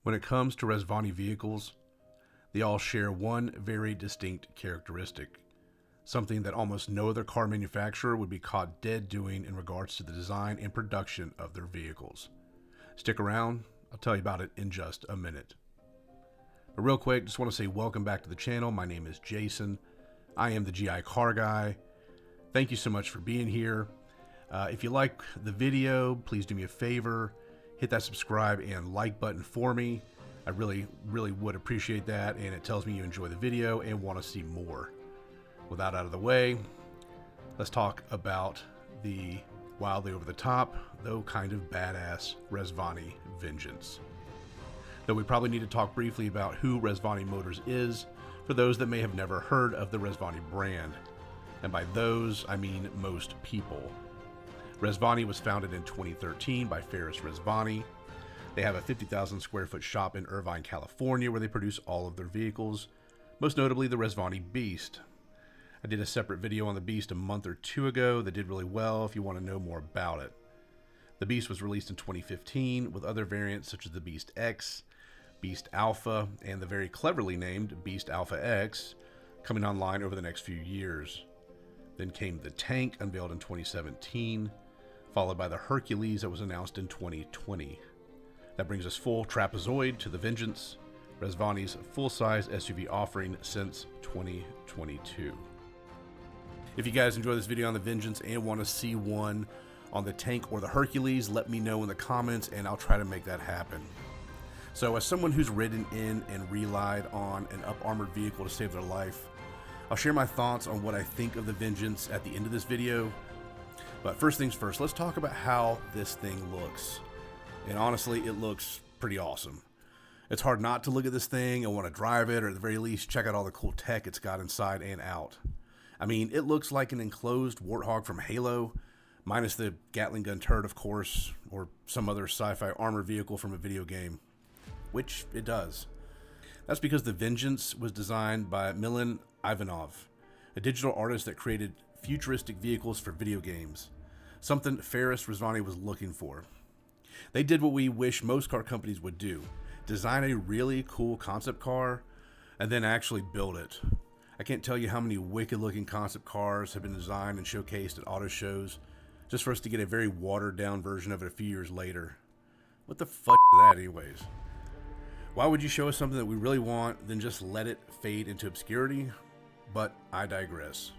When it comes to Resvani vehicles, they all share one very distinct characteristic, something that almost no other car manufacturer would be caught dead doing in regards to the design and production of their vehicles. Stick around, I'll tell you about it in just a minute. But real quick, just want to say welcome back to the channel. My name is Jason. I am the GI Car Guy. Thank you so much for being here. If you like the video, please do me a favor. Hit that subscribe and like button for me. I really would appreciate that, and it tells me you enjoy the video and want to see more. With that out of the way, let's talk about the wildly over the top, though kind of badass Resvani Vengeance. Though we probably need to talk briefly about who Resvani Motors is for those that may have never heard of the Resvani brand. And by those, I mean most people. Resvani was founded in 2013 by Faris Resvani. They have a 50,000 square foot shop in Irvine, California, where they produce all of their vehicles, most notably the Resvani Beast. I did a separate video on the Beast a month or two ago that did really well if you want to know more about it. The Beast was released in 2015 with other variants such as the Beast X, Beast Alpha, and the very cleverly named Beast Alpha X coming online over the next few years. Then came the Tank, unveiled in 2017, followed by the Hercules that was announced in 2020. That brings us full trapezoid to the Vengeance, Resvani's full-size SUV offering since 2022. If you guys enjoy this video on the Vengeance and want to see one on the Tank or the Hercules, let me know in the comments and I'll try to make that happen. So as someone who's ridden in and relied on an up-armored vehicle to save their life, I'll share my thoughts on what I think of the Vengeance at the end of this video. But first things first, let's talk about how this thing looks. And honestly, it looks pretty awesome. It's hard not to look at this thing and want to drive it, or at the very least check out all the cool tech it's got inside and out. I mean, it looks like an enclosed Warthog from Halo, minus the Gatling gun turret, of course, or some other sci-fi armored vehicle from a video game, which it does. That's because the Vengeance was designed by Milan Ivanov, a digital artist that created futuristic vehicles for video games, something Faris Resvani was looking for. They did what we wish most car companies would do: design a really cool concept car and then actually build it. I can't tell you how many wicked looking concept cars have been designed and showcased at auto shows just for us to get a very watered down version of it a few years later. What the fuck is that anyways? Why would you show us something that we really want, then just let it fade into obscurity? But I digress.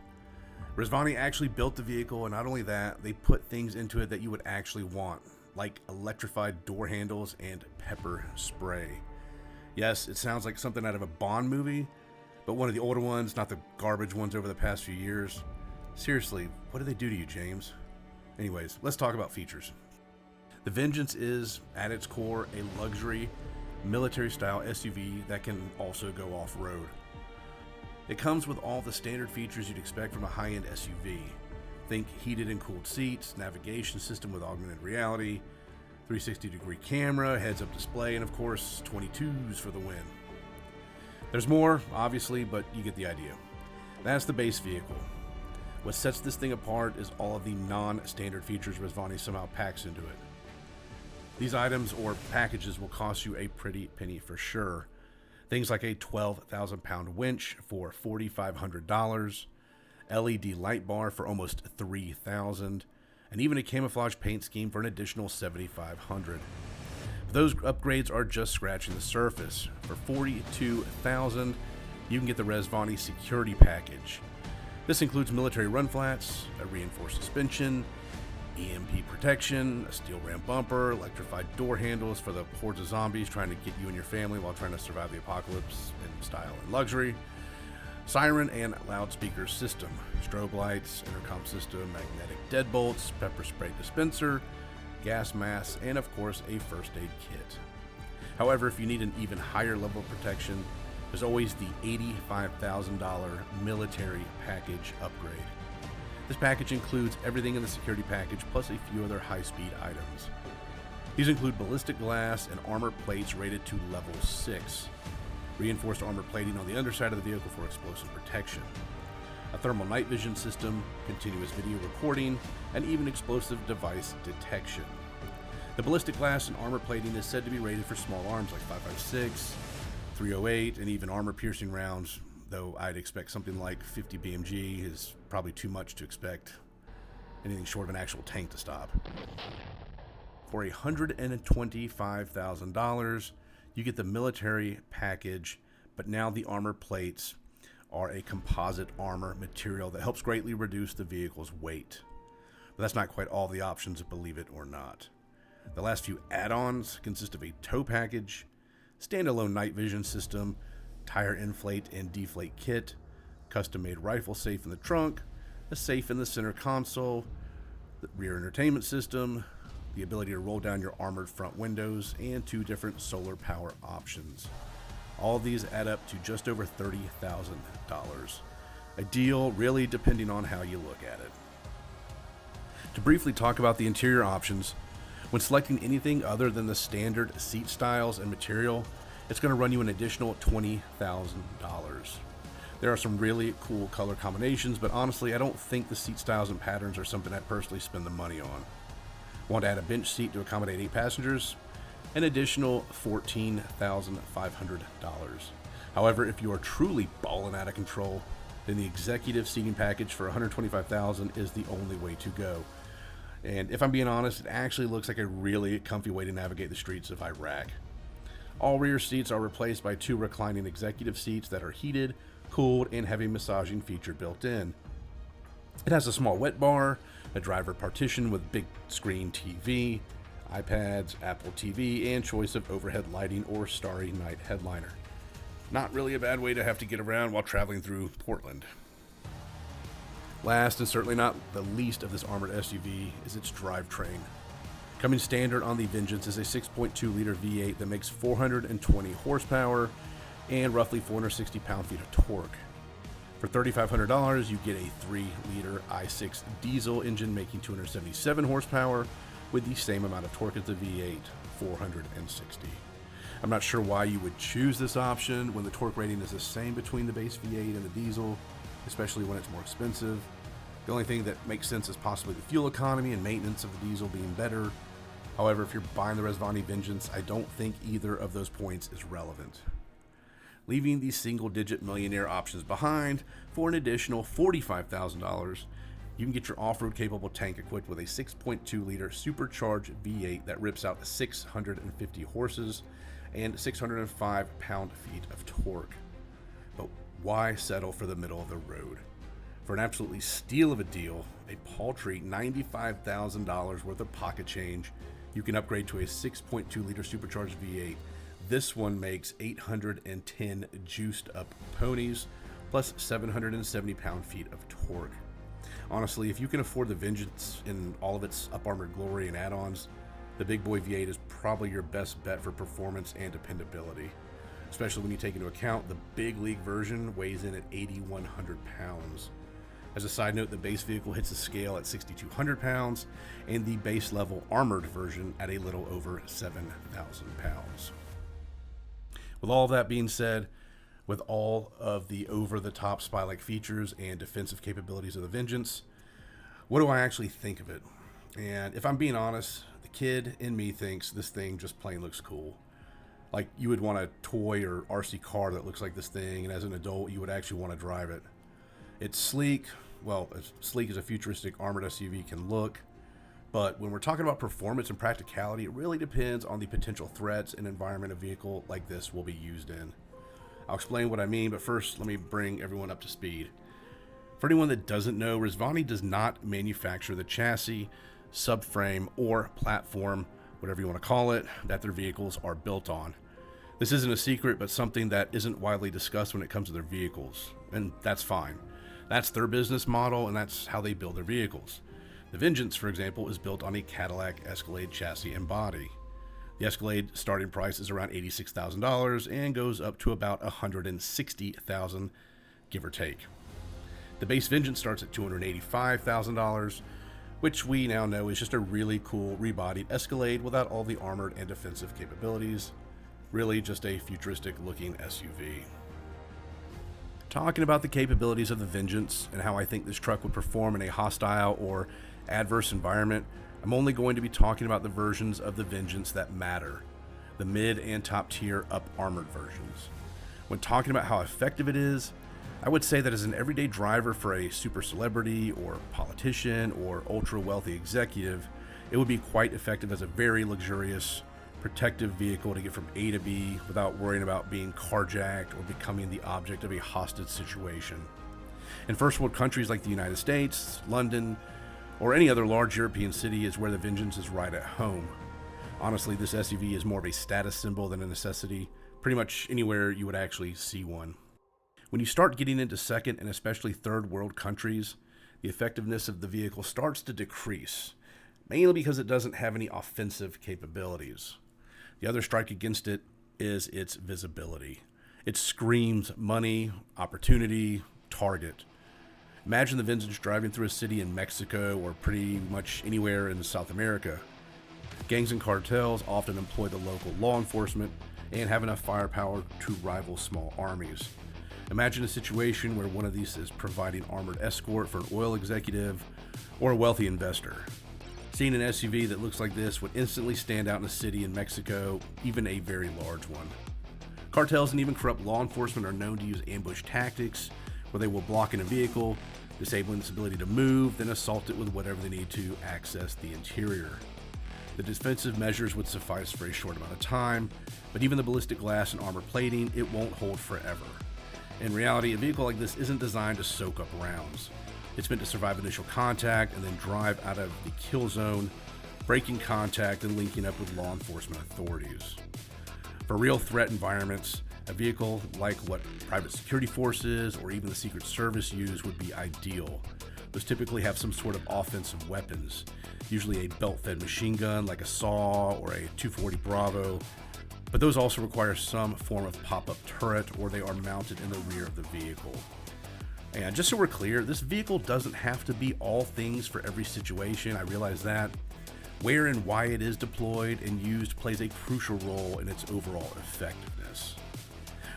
Resvani actually built the vehicle, and not only that, they put things into it that you would actually want, like electrified door handles and pepper spray. Yes, it sounds like something out of a Bond movie, but one of the older ones, not the garbage ones over the past few years. Seriously, what did they do to you, James? Anyways, let's talk about features. The Vengeance is, at its core, a luxury, military-style SUV that can also go off-road. It comes with all the standard features you'd expect from a high-end SUV. Think heated and cooled seats, navigation system with augmented reality, 360-degree camera, heads-up display, and of course, 22s for the win. There's more, obviously, but you get the idea. That's the base vehicle. What sets this thing apart is all of the non-standard features Resvani somehow packs into it. These items or packages will cost you a pretty penny for sure. Things like a 12,000 pound winch for $4,500, LED light bar for almost $3,000, and even a camouflage paint scheme for an additional $7,500. Those upgrades are just scratching the surface. For $42,000, you can get the Resvani security package. This includes military run flats, a reinforced suspension, EMP protection, a steel ram bumper, electrified door handles for the hordes of zombies trying to get you and your family while trying to survive the apocalypse in style and luxury, siren and loudspeaker system, strobe lights, intercom system, magnetic deadbolts, pepper spray dispenser, gas mask, and of course a first aid kit. However, if you need an even higher level of protection, there's always the $85,000 military package upgrade. This package includes everything in the security package plus a few other high-speed items. These include ballistic glass and armor plates rated to level 6, reinforced armor plating on the underside of the vehicle for explosive protection, a thermal night vision system, continuous video recording, and even explosive device detection. The ballistic glass and armor plating is said to be rated for small arms like 5.56, 308, and even armor-piercing rounds, though I'd expect something like 50 BMG is probably too much to expect anything short of an actual tank to stop. For $125,000, you get the military package, but now the armor plates are a composite armor material that helps greatly reduce the vehicle's weight. But that's not quite all the options, believe it or not. The last few add-ons consist of a tow package, standalone night vision system, tire inflate and deflate kit, custom-made rifle safe in the trunk, a safe in the center console, the rear entertainment system, the ability to roll down your armored front windows, and 2 different solar power options. All of these add up to just over $30,000. A deal really depending on how you look at it. To briefly talk about the interior options, when selecting anything other than the standard seat styles and material, it's going to run you an additional $20,000. There are some really cool color combinations, but honestly, I don't think the seat styles and patterns are something I'd personally spend the money on. Want to add a bench seat to accommodate 8 passengers? An additional $14,500. However, if you are truly balling out of control, then the executive seating package for $125,000 is the only way to go. And if I'm being honest, it actually looks like a really comfy way to navigate the streets of Iraq. All rear seats are replaced by 2 reclining executive seats that are heated, cooled, and have a massaging feature built in. It has a small wet bar, a driver partition with big screen TV, iPads, Apple TV, and choice of overhead lighting or Starry Night headliner. Not really a bad way to have to get around while traveling through Portland. Last and certainly not the least of this armored SUV is its drivetrain. Coming standard on the Vengeance is a 6.2-liter V8 that makes 420 horsepower and roughly 460 pound-feet of torque. For $3,500, you get a 3-liter i6 diesel engine making 277 horsepower with the same amount of torque as the V8, 460. I'm not sure why you would choose this option when the torque rating is the same between the base V8 and the diesel, especially when it's more expensive. The only thing that makes sense is possibly the fuel economy and maintenance of the diesel being better. However, if you're buying the Rezvani Vengeance, I don't think either of those points is relevant. Leaving the single-digit millionaire options behind, for an additional $45,000, you can get your off-road capable tank equipped with a 6.2-liter supercharged V8 that rips out 650 horses and 605 pound-feet of torque. But why settle for the middle of the road? For an absolutely steal of a deal, a paltry $95,000 worth of pocket change, you can upgrade to a 6.2-liter supercharged V8. This one makes 810 juiced up ponies, plus 770 pound-feet of torque. Honestly, if you can afford the Vengeance in all of its up-armored glory and add-ons, the big boy V8 is probably your best bet for performance and dependability, especially when you take into account the big league version weighs in at 8,100 pounds. As a side note, the base vehicle hits the scale at 6,200 pounds, and the base level armored version at a little over 7,000 pounds. With all of that being said, with all of the over-the-top spy-like features and defensive capabilities of the Vengeance, what do I actually think of it? And if I'm being honest, the kid in me thinks this thing just plain looks cool. Like you would want a toy or RC car that looks like this thing, and as an adult, you would actually want to drive it. It's sleek, well, as sleek as a futuristic armored SUV can look, but when we're talking about performance and practicality, it really depends on the potential threats and environment a vehicle like this will be used in. I'll explain what I mean, but first, let me bring everyone up to speed. For anyone that doesn't know, Rezvani does not manufacture the chassis, subframe, or platform, whatever you want to call it, that their vehicles are built on. This isn't a secret, but something that isn't widely discussed when it comes to their vehicles, and that's fine. That's their business model, and that's how they build their vehicles. The Vengeance, for example, is built on a Cadillac Escalade chassis and body. The Escalade starting price is around $86,000 and goes up to about $160,000, give or take. The base Vengeance starts at $285,000, which we now know is just a really cool rebodied Escalade without all the armored and defensive capabilities. Really just a futuristic looking SUV. Talking about the capabilities of the Vengeance and how I think this truck would perform in a hostile or adverse environment, I'm only going to be talking about the versions of the Vengeance that matter, the mid and top tier up armored versions. When talking about how effective it is, I would say that as an everyday driver for a super celebrity or politician or ultra wealthy executive, it would be quite effective as a very luxurious, protective vehicle to get from A to B without worrying about being carjacked or becoming the object of a hostage situation. In first world countries like the United States, London, or any other large European city is where the Vengeance is right at home. Honestly, this SUV is more of a status symbol than a necessity, pretty much anywhere you would actually see one. When you start getting into second and especially third world countries, the effectiveness of the vehicle starts to decrease, mainly because it doesn't have any offensive capabilities. The other strike against it is its visibility. It screams money, opportunity, target. Imagine the Vengeance driving through a city in Mexico or pretty much anywhere in South America. Gangs and cartels often employ the local law enforcement and have enough firepower to rival small armies. Imagine a situation where one of these is providing armored escort for an oil executive or a wealthy investor. Seeing an SUV that looks like this would instantly stand out in a city in Mexico, even a very large one. Cartels and even corrupt law enforcement are known to use ambush tactics, where they will block in a vehicle, disabling its ability to move, then assault it with whatever they need to access the interior. The defensive measures would suffice for a short amount of time, but even the ballistic glass and armor plating, it won't hold forever. In reality, a vehicle like this isn't designed to soak up rounds. It's meant to survive initial contact and then drive out of the kill zone, breaking contact and linking up with law enforcement authorities. For real threat environments, a vehicle like what private security forces or even the Secret Service use would be ideal. Those typically have some sort of offensive weapons, usually a belt-fed machine gun like a SAW or a 240 Bravo, but those also require some form of pop-up turret or they are mounted in the rear of the vehicle. And just so we're clear, this vehicle doesn't have to be all things for every situation. I realize that. Where and why it is deployed and used plays a crucial role in its overall effectiveness.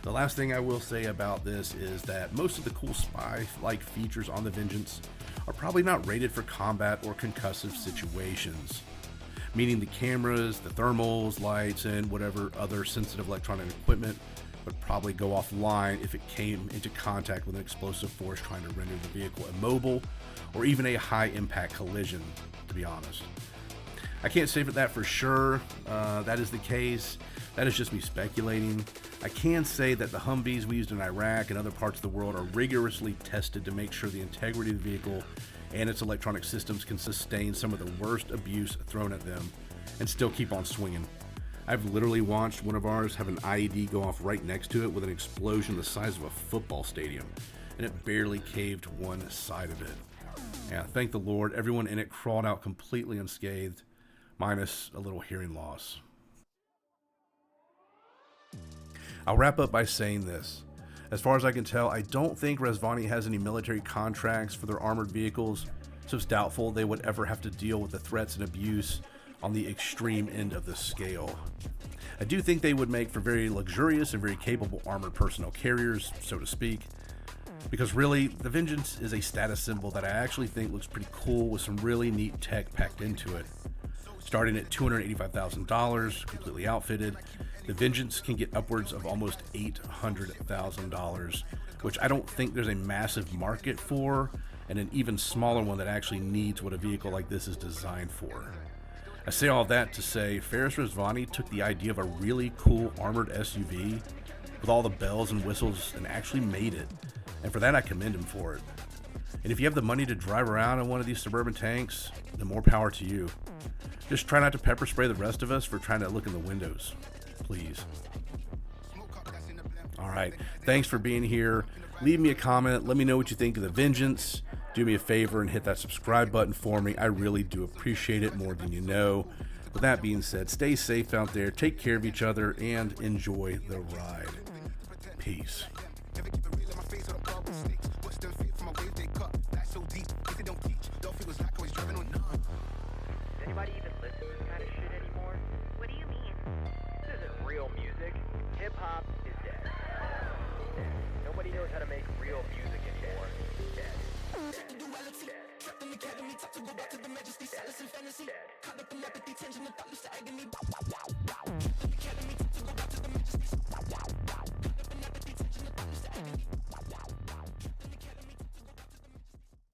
The last thing I will say about this is that most of the cool spy-like features on the Vengeance are probably not rated for combat or concussive situations, meaning the cameras, the thermals, lights, and whatever other sensitive electronic equipment would probably go offline if it came into contact with an explosive force trying to render the vehicle immobile or even a high-impact collision, to be honest. I can't say that for sure that is the case. That is just me speculating. I can say that the Humvees we used in Iraq and other parts of the world are rigorously tested to make sure the integrity of the vehicle and its electronic systems can sustain some of the worst abuse thrown at them and still keep on swinging. I've literally watched one of ours have an IED go off right next to it with an explosion the size of a football stadium, and it barely caved one side of it. Yeah, thank the Lord, everyone in it crawled out completely unscathed, minus a little hearing loss. I'll wrap up by saying this. As far as I can tell, I don't think Rezvani has any military contracts for their armored vehicles, so it's doubtful they would ever have to deal with the threats and abuse on the extreme end of the scale. I do think they would make for very luxurious and very capable armored personnel carriers, so to speak, because really, the Vengeance is a status symbol that I actually think looks pretty cool with some really neat tech packed into it. Starting at $285,000, completely outfitted, the Vengeance can get upwards of almost $800,000, which I don't think there's a massive market for, and an even smaller one that actually needs what a vehicle like this is designed for. I say all that to say Faris Rezvani took the idea of a really cool armored SUV with all the bells and whistles and actually made it, and for that I commend him for it. And if you have the money to drive around in one of these suburban tanks, then more power to you. Just try not to pepper spray the rest of us for trying to look in the windows, please. Alright, thanks for being here. Leave me a comment, let me know what you think of the Vengeance. Do me a favor and hit that subscribe button for me. I really do appreciate it more than you know. With that being said, stay safe out there, take care of each other, and enjoy the ride. Peace. Anybody even listen to this kind of shit anymore? What do you mean? This isn't real music. Hip-hop is dead. Nobody knows how to make real music anymore. Dead. Dead. Dead. Trapped in the academy, taught to go back to the majesty, silence and fantasy. Caught up in apathy, tension and thoughtless agony.